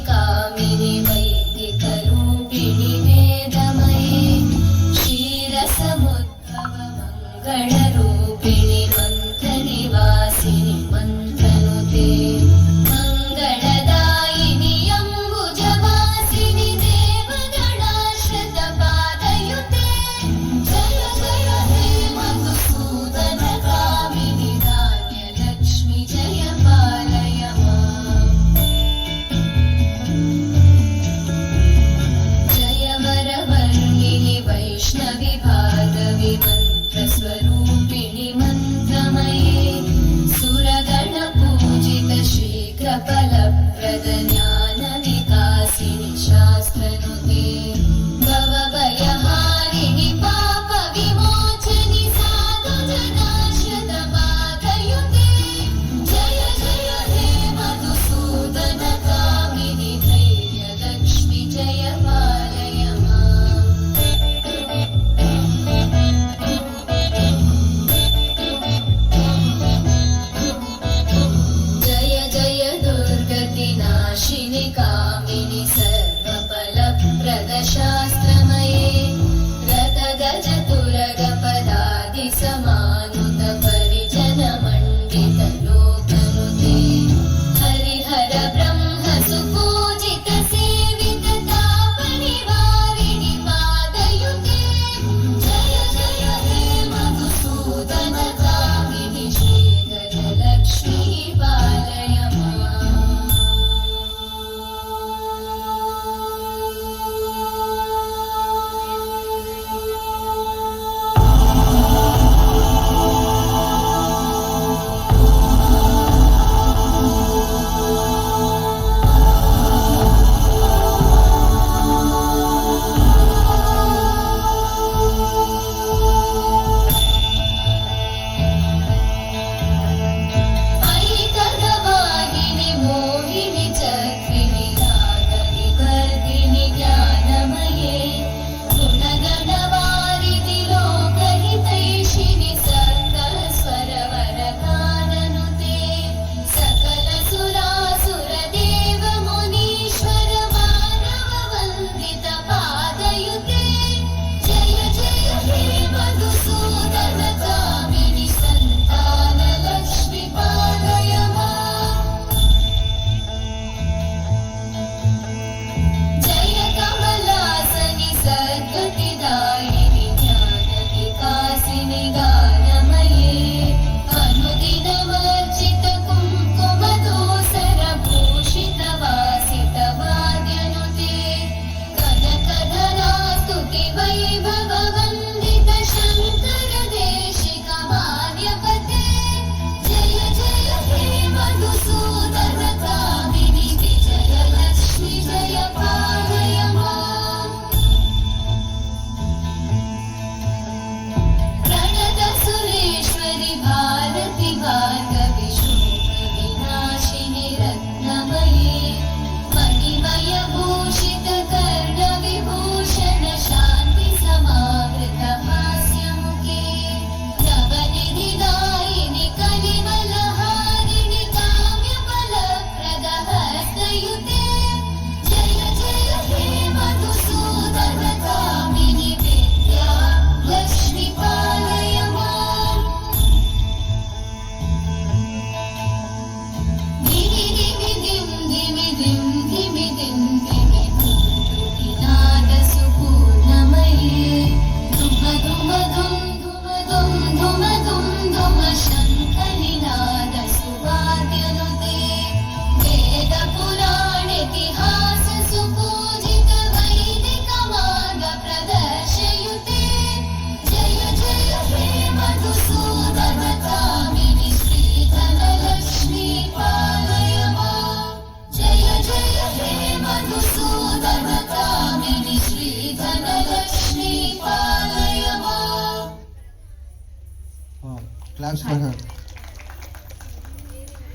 कामिनि वैदिकरूपिणि वेदमये क्षीरसमुद्भव मङ्गलरूपिणि मन्त्रनिवासिनि मन्त्रनुते मङ्गलदायिनि अम्बुजवासिनि देवगणाश्रितपादयुते जय जय हे मधुसूदनकामिनि धान्यलक्ष्मि जय पालय माम् जय वरवर्णिनि वैष्णवि भागवि मन्त्रस्वरूपिणि मन्त्रमये सुरगणपूजित शीघ्रफलप्रद ज्ञानविकासिनि शास्त्रनुते भवभयहारिणि पापविमोचनि साधुजनाश्रितपादयुते जय जय हे मधुसूदनकामिनि धैर्यलक्ष्मि जय पालय माम् जय जय दुर्गतिनाशिनि कामिनि सर्वफलप्रद शास्त्रमये रथगजतुरगपदादिसमानुत परिजनमण्डित लोकनुते हरिहर ब्रह्म सुपूजित सेवित तापनिवारिणि पादयुते जय जय हे मधुसूदनकामिनि श्रीधरलक्ष्मी पालय माम् ऐकगवाहिनि मोहिनि चक्रिणि रागविवर्धिनि ज्ञानमये गुणगणवारिधि लोकहितैषिणि सप्तस्वरवरगाननुते सकलसुरासुरदेव मुनीश्वर मानववन्दित पादयुते जय जय हे मधुसूदनकामिनि सन्तानलक्ष्मि पालय माम् जय कमलासनि सद्गतिदायिनि ज्ञानविकासिनि गानमये अनुदिनमर्चित कुङ्कुमदोसरभूषित वासितवाद्यनुते कनकधरास्तुति वैभववन्दित शङ्कर देशिक मान्यपते जय जय हे मधुसूदनकामिनि विजयलक्ष्मि जय पालय माम् प्रणत सुरेश्वरि भारति भार्गवि शोकविनाशिनि रत्नमये मणिमय भूषित कर्णविभूषण शान्ति समावृत हास्यमुखे नवनिधिदायिनि कलिवलहारिणि काम्यफलप्रद हस्तयुते जय जय हे मधुसूदनकामिनि विद्या लक्ष्मि पालय माम् धिमि धिमि धिं धिमि धिं धिमि धिं धिमि धुमधुमिनाद सुपूर्णमये धुम धुम धुं धुम धुं धुम धुं धुम शङ्खनिनाद सुवाद्यनुते वेद पुराणेतिहास सुपूजित वैदिक मार्ग प्रदर्शयुते जय जय हे मधुसूदनकामिनि श्रीधरलक्ष्मी पालय माम् जय जय हे मधुसूदनकामिनि श्रीधरलक्ष्मी पालय माम् Claps for her.